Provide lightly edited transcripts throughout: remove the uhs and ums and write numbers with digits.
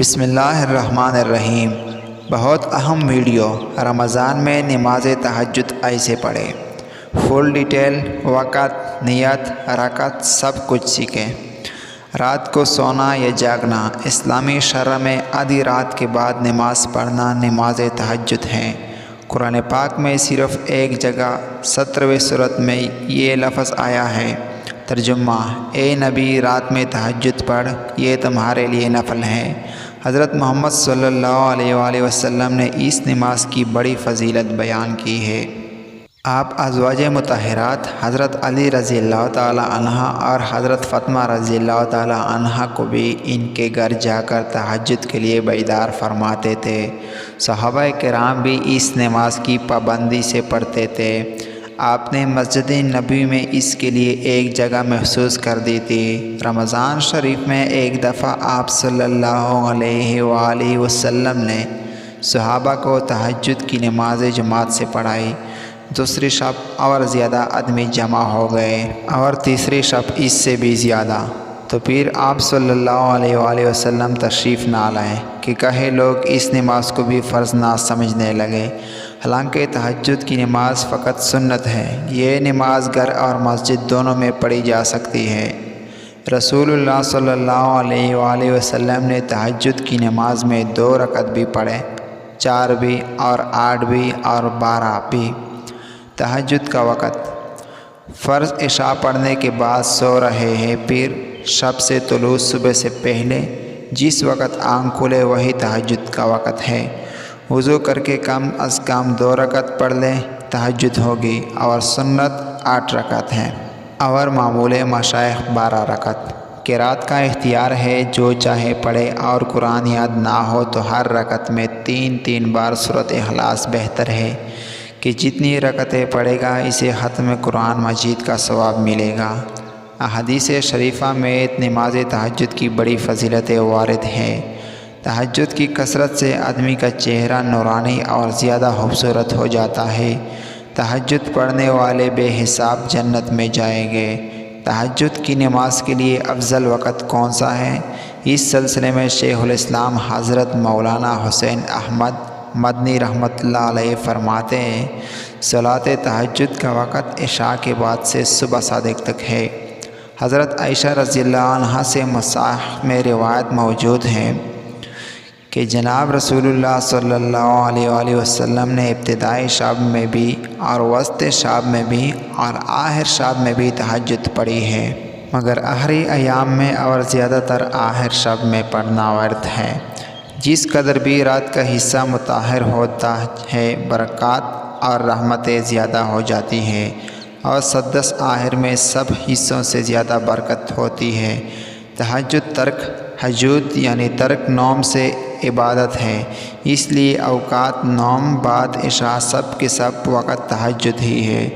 بسم اللہ الرحمن الرحیم۔ بہت اہم ویڈیو۔ رمضان میں نماز تہجد ایسے پڑھیں۔ فل ڈیٹیل، وقت، نیت، رکعت سب کچھ سیکھیں۔ رات کو سونا یا جاگنا۔ اسلامی شرع میں آدھی رات کے بعد نماز پڑھنا نماز تہجد ہے۔ قرآن پاک میں صرف ایک جگہ 17ویں سورت میں یہ لفظ آیا ہے۔ ترجمہ: اے نبی، رات میں تہجد پڑھ، یہ تمہارے لیے نفل ہے۔ حضرت محمد صلی اللہ علیہ وآلہ وسلم نے اس نماز کی بڑی فضیلت بیان کی ہے۔ آپ ازواج مطہرات حضرت علی رضی اللہ تعالی عنہ اور حضرت فاطمہ رضی اللہ تعالی عنہ کو بھی ان کے گھر جا کر تہجد کے لیے بیدار فرماتے تھے۔ صحابہ کرام بھی اس نماز کی پابندی سے پڑھتے تھے۔ آپ نے مسجد نبوی میں اس کے لیے ایک جگہ محسوس کر دی تھی۔ رمضان شریف میں ایک دفعہ آپ صلی اللہ علیہ وآلہ وسلم نے صحابہ کو تہجد کی نماز جماعت سے پڑھائی۔ دوسری شب اور زیادہ آدمی جمع ہو گئے اور تیسری شب اس سے بھی زیادہ، تو پھر آپ صلی اللہ علیہ وآلہ وسلم تشریف نہ لائے کہ کہیں لوگ اس نماز کو بھی فرض نہ سمجھنے لگے۔ حالانکہ تہجد کی نماز فقط سنت ہے۔ یہ نماز گھر اور مسجد دونوں میں پڑھی جا سکتی ہے۔ رسول اللہ صلی اللہ علیہ وآلہ وسلم نے تہجد کی نماز میں 2 رکعت بھی پڑھے، 4 بھی اور 8 بھی اور 12 بھی۔ تہجد کا وقت: فرض عشاء پڑھنے کے بعد سو رہے ہیں، پھر شب سے طلوع صبح سے پہلے جس وقت آنکھ کھلے وہی تہجد کا وقت ہے۔ وضو کر کے کم از کم 2 رکعت پڑھ لیں، تہجد ہوگی، اور سنت 8 رکعت ہے اور معمول مشائخ 12 رکعت۔ قرات کا اختیار ہے، جو چاہے پڑھے، اور قرآن یاد نہ ہو تو ہر رکعت میں 3 بار سورۃ اخلاص بہتر ہے کہ جتنی رکعتیں پڑھے گا اسے ختم قرآن مجید کا ثواب ملے گا۔ احادیث شریفہ میں نماز تہجد کی بڑی فضیلتیں وارد ہیں۔ تہجد کی کثرت سے آدمی کا چہرہ نورانی اور زیادہ خوبصورت ہو جاتا ہے۔ تہجد پڑھنے والے بے حساب جنت میں جائیں گے۔ تہجد کی نماز کے لیے افضل وقت کون سا ہے؟ اس سلسلے میں شیخ الاسلام حضرت مولانا حسین احمد مدنی رحمۃ اللہ علیہ فرماتے ہیں، صلاۃ تہجد کا وقت عشاء کے بعد سے صبح صادق تک ہے۔ حضرت عائشہ رضی اللہ عنہ سے مصاحف میں روایت موجود ہے کہ جناب رسول اللہ صلی اللہ علیہ وآلہ وسلم نے ابتدائی شب میں بھی اور وسط شب میں بھی اور آخر شب میں بھی تہجد پڑھی ہے، مگر آخری ایام میں اور زیادہ تر آخر شب میں پڑھنا ورد ہے۔ جس قدر بھی رات کا حصہ مطہر ہوتا ہے، برکات اور رحمتیں زیادہ ہو جاتی ہیں، اور سدس آخر میں سب حصوں سے زیادہ برکت ہوتی ہے۔ تہجد ترک حجود یعنی ترک نوم سے عبادت ہے، اس لیے اوقات نوم بعد عشاء سب کے سب وقت تہجد ہی ہے۔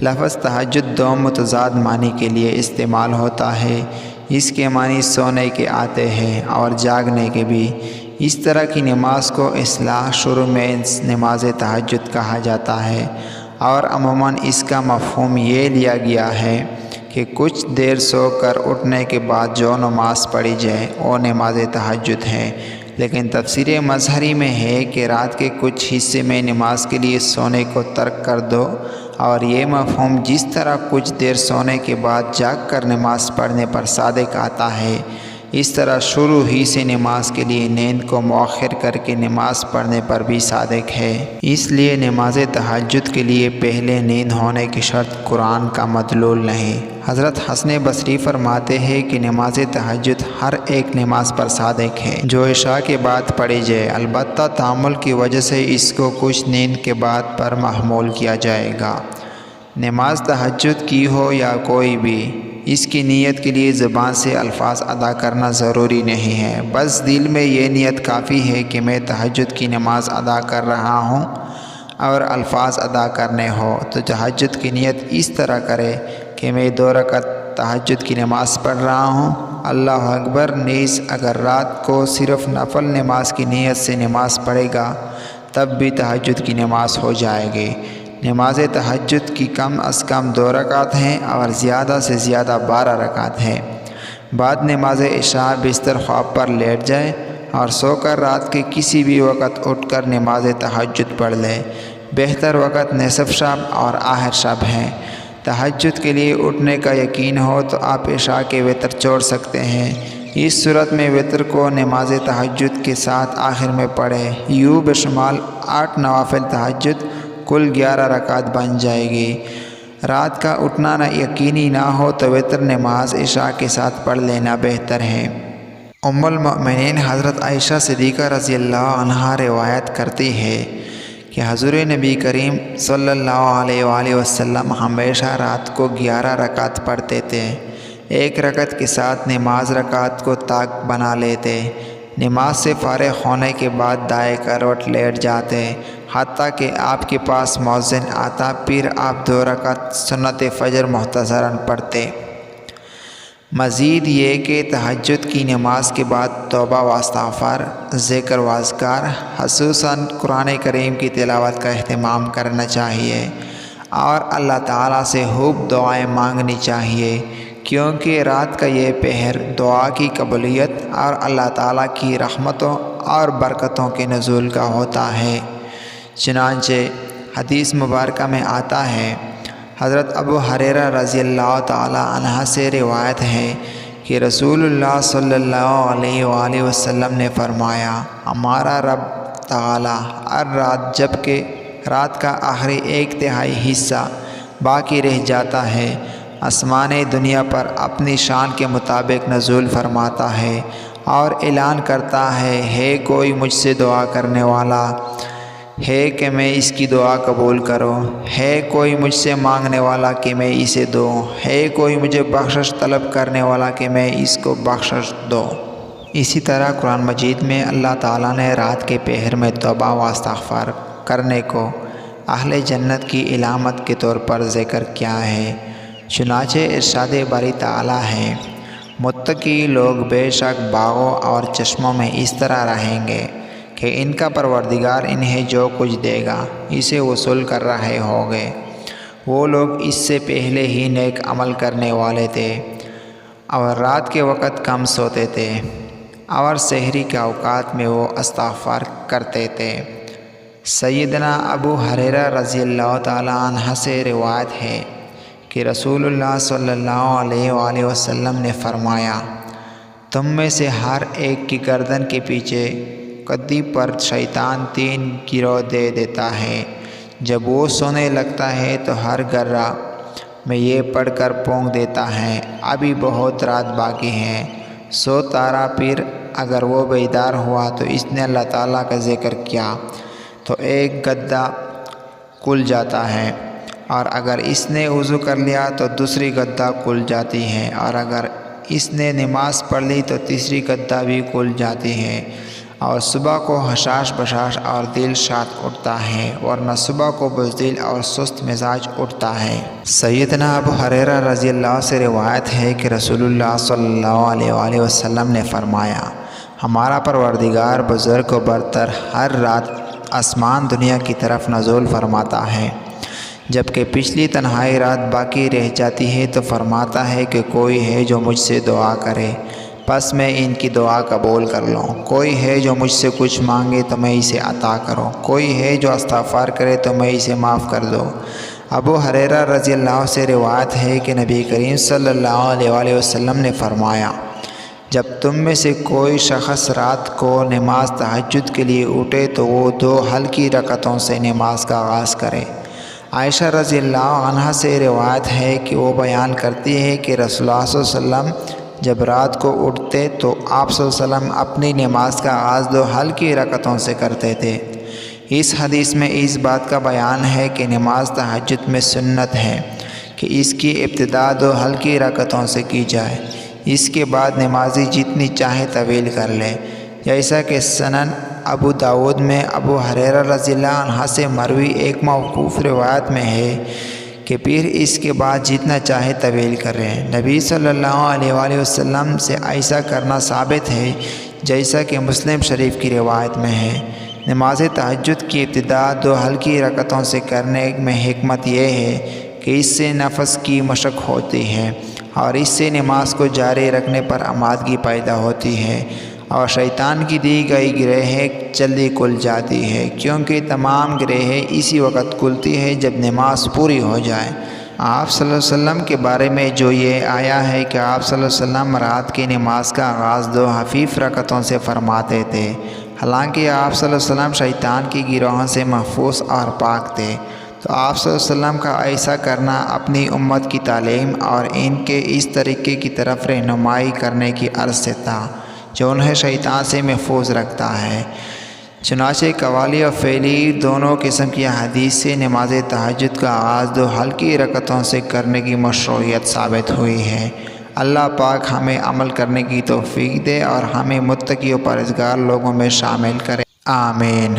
لفظ تہجد 2 متضاد معنی کے لیے استعمال ہوتا ہے۔ اس کے معنی سونے کے آتے ہیں اور جاگنے کے بھی۔ اس طرح کی نماز کو اصطلاح شروع میں نماز تہجد کہا جاتا ہے، اور عموماً اس کا مفہوم یہ لیا گیا ہے کہ کچھ دیر سو کر اٹھنے کے بعد جو نماز پڑھی جائے وہ نماز تہجد ہے۔ لیکن تفسیر مظہری میں ہے کہ رات کے کچھ حصے میں نماز کے لیے سونے کو ترک کر دو، اور یہ مفہوم جس طرح کچھ دیر سونے کے بعد جاگ کر نماز پڑھنے پر صادق آتا ہے، اس طرح شروع ہی سے نماز کے لیے نیند کو مؤخر کر کے نماز پڑھنے پر بھی صادق ہے۔ اس لیے نماز تہجد کے لیے پہلے نیند ہونے کی شرط قرآن کا مدلول نہیں۔ حضرت حسن بصری فرماتے ہیں کہ نماز تہجد ہر ایک نماز پر صادق ہے جو عشاء کے بعد پڑھی جائے، البتہ تعامل کی وجہ سے اس کو کچھ نیند کے بعد پر محمول کیا جائے گا۔ نماز تہجد کی ہو یا کوئی بھی، اس کی نیت کے لیے زبان سے الفاظ ادا کرنا ضروری نہیں ہے، بس دل میں یہ نیت کافی ہے کہ میں تہجد کی نماز ادا کر رہا ہوں، اور الفاظ ادا کرنے ہو تو تہجد کی نیت اس طرح کرے کہ میں 2 رکعت تہجد کی نماز پڑھ رہا ہوں، اللہ اکبر۔ نیز اگر رات کو صرف نفل نماز کی نیت سے نماز پڑھے گا تب بھی تہجد کی نماز ہو جائے گی۔ نماز تہجد کی کم از کم 2 رکعت ہیں اور زیادہ سے زیادہ 12 رکعت ہیں۔ بعد نماز عشاء بستر خواب پر لیٹ جائیں اور سو کر رات کے کسی بھی وقت اٹھ کر نماز تہجد پڑھ لے۔ بہتر وقت نصف شب اور آخر شب ہے۔ تہجد کے لیے اٹھنے کا یقین ہو تو آپ عشاء کے وتر چھوڑ سکتے ہیں۔ اس صورت میں وتر کو نماز تہجد کے ساتھ آخر میں پڑھے۔ یوں بشمال 8 نوافل تہجد کل 11 رکعت بن جائے گی۔ رات کا اٹھنا یقینی نہ ہو تو وتر نماز عشاء کے ساتھ پڑھ لینا بہتر ہے۔ ام المؤمنین حضرت عائشہ صدیقہ رضی اللہ عنہا روایت کرتی ہے کہ حضور نبی کریم صلی اللہ علیہ وآلہ وسلم ہمیشہ رات کو 11 رکعت پڑھتے تھے۔ ایک رکعت کے ساتھ نماز رکعت کو طاق بنا لیتے۔ نماز سے فارغ ہونے کے بعد دائیں کروٹ لیٹ جاتے، حتیٰ کہ آپ کے پاس مؤذن آتا، پھر آپ 2 رکعت سنت فجر مختصراً پڑھتے۔ مزید یہ کہ تہجد کی نماز کے بعد توبہ و استغفار، ذکر و اذکار، خصوصاً قرآن کریم کی تلاوت کا اہتمام کرنا چاہیے اور اللہ تعالیٰ سے خوب دعائیں مانگنی چاہیے، کیونکہ رات کا یہ پہر دعا کی قبولیت اور اللہ تعالیٰ کی رحمتوں اور برکتوں کے نزول کا ہوتا ہے۔ چنانچہ حدیث مبارکہ میں آتا ہے، حضرت ابو ہریرہ رضی اللہ تعالی عنہ سے روایت ہے کہ رسول اللہ صلی اللہ علیہ وآلہ وسلم نے فرمایا، ہمارا رب تعالی ہر رات جب کہ رات کا آخری 1/3 حصہ باقی رہ جاتا ہے، آسمان دنیا پر اپنی شان کے مطابق نزول فرماتا ہے اور اعلان کرتا ہے کوئی مجھ سے دعا کرنے والا ہے کہ میں اس کی دعا قبول کروں، ہے کوئی مجھ سے مانگنے والا کہ میں اسے دوں، ہے کوئی مجھے بخشش طلب کرنے والا کہ میں اس کو بخشش دوں۔ اسی طرح قرآن مجید میں اللہ تعالیٰ نے رات کے پہر میں توبہ و استغفار کرنے کو اہل جنت کی علامت کے طور پر ذکر کیا ہے۔ چنانچہ ارشاد باری تعالیٰ ہے، متقی لوگ بے شک باغوں اور چشموں میں اس طرح رہیں گے کہ ان کا پروردگار انہیں جو کچھ دے گا اسے وصول کر رہے ہوں گے۔ وہ لوگ اس سے پہلے ہی نیک عمل کرنے والے تھے اور رات کے وقت کم سوتے تھے اور سحری کے اوقات میں وہ استغفار کرتے تھے۔ سیدنا ابو ہریرہ رضی اللہ تعالی عنہ سے روایت ہے کہ رسول اللہ صلی اللہ علیہ وآلہ وسلم نے فرمایا، تم میں سے ہر ایک کی گردن کے پیچھے کدی پر شیطان 3 گرو دے دیتا ہے۔ جب وہ سونے لگتا ہے تو ہر گرہ میں یہ پڑھ کر پونک دیتا ہے، ابھی بہت رات باقی ہے، سو تارا۔ پھر اگر وہ بیدار ہوا تو اس نے اللہ تعالیٰ کا ذکر کیا تو ایک گدہ کھل جاتا ہے، اور اگر اس نے وضو کر لیا تو دوسری گدہ کھل جاتی ہے، اور اگر اس نے نماز پڑھ لی تو تیسری گدہ بھی کھل جاتی ہے، اور صبح کو حشاش بشاش اور دل شاد اٹھتا ہے، ورنہ صبح کو بزدل اور سست مزاج اٹھتا ہے۔ سیدنا ابو ہریرہ رضی اللہ سے روایت ہے کہ رسول اللہ صلی اللہ علیہ وآلہ وسلم نے فرمایا، ہمارا پروردگار بزرگ و برتر ہر رات آسمان دنیا کی طرف نزول فرماتا ہے، جبکہ پچھلی تنہائی رات باقی رہ جاتی ہے تو فرماتا ہے کہ کوئی ہے جو مجھ سے دعا کرے، پس میں ان کی دعا قبول کر لوں، کوئی ہے جو مجھ سے کچھ مانگے تو میں اسے عطا کروں، کوئی ہے جو استغفار کرے تو میں اسے معاف کر دوں۔ ابو ہریرہ رضی اللہ سے روایت ہے کہ نبی کریم صلی اللہ علیہ وآلہ وسلم نے فرمایا، جب تم میں سے کوئی شخص رات کو نماز تہجد کے لیے اٹھے تو وہ 2 ہلکی رکعتوں سے نماز کا آغاز کرے۔ عائشہ رضی اللہ عنہا سے روایت ہے کہ وہ بیان کرتی ہے کہ رسول اللہ صلی اللہ علیہ وسلم جب رات کو اٹھتے تو آپ صلی اللہ علیہ وسلم اپنی نماز کا آغاز 2 ہلکی رکعتوں سے کرتے تھے۔ اس حدیث میں اس بات کا بیان ہے کہ نماز تہجد میں سنت ہے کہ اس کی ابتدا 2 ہلکی رکعتوں سے کی جائے، اس کے بعد نمازی جتنی چاہے طویل کر لے، جیسا کہ سنن ابو داود میں ابو ہریرہ رضی اللہ عنہ سے مروی ایک موقوف روایت میں ہے کہ پھر اس کے بعد جتنا چاہے طویل کریں۔ نبی صلی اللہ علیہ وآلہ وسلم سے ایسا کرنا ثابت ہے جیسا کہ مسلم شریف کی روایت میں ہے۔ نماز تہجد کی ابتدا 2 ہلکی رکعتوں سے کرنے میں حکمت یہ ہے کہ اس سے نفس کی مشق ہوتی ہے اور اس سے نماز کو جاری رکھنے پر آمادگی پیدا ہوتی ہے اور شیطان کی دی گئی گرہیں جلدی کھل جاتی ہے، کیونکہ تمام گرہیں اسی وقت کھلتی ہے جب نماز پوری ہو جائے۔ آپ صلی اللہ علیہ وسلم کے بارے میں جو یہ آیا ہے کہ آپ صلی اللہ علیہ وسلم رات کی نماز کا آغاز 2 خفیف رکعتوں سے فرماتے تھے، حالانکہ آپ صلی اللہ علیہ وسلم شیطان کی گروہوں سے محفوظ اور پاک تھے۔ تو آپ صلی اللہ علیہ وسلم کا ایسا کرنا اپنی امت کی تعلیم اور ان کے اس طریقے کی طرف رہنمائی کرنے کی غرض سے تھا جو انہیں شیطان سے محفوظ رکھتا ہے۔ چنانچہ قولی اور فعلی دونوں قسم کی حدیث سے نماز تہجد کا آغاز 2 ہلکی رکعتوں سے کرنے کی مشروعیت ثابت ہوئی ہے۔ اللہ پاک ہمیں عمل کرنے کی توفیق دے اور ہمیں متقی و پرہیزگار لوگوں میں شامل کرے، آمین۔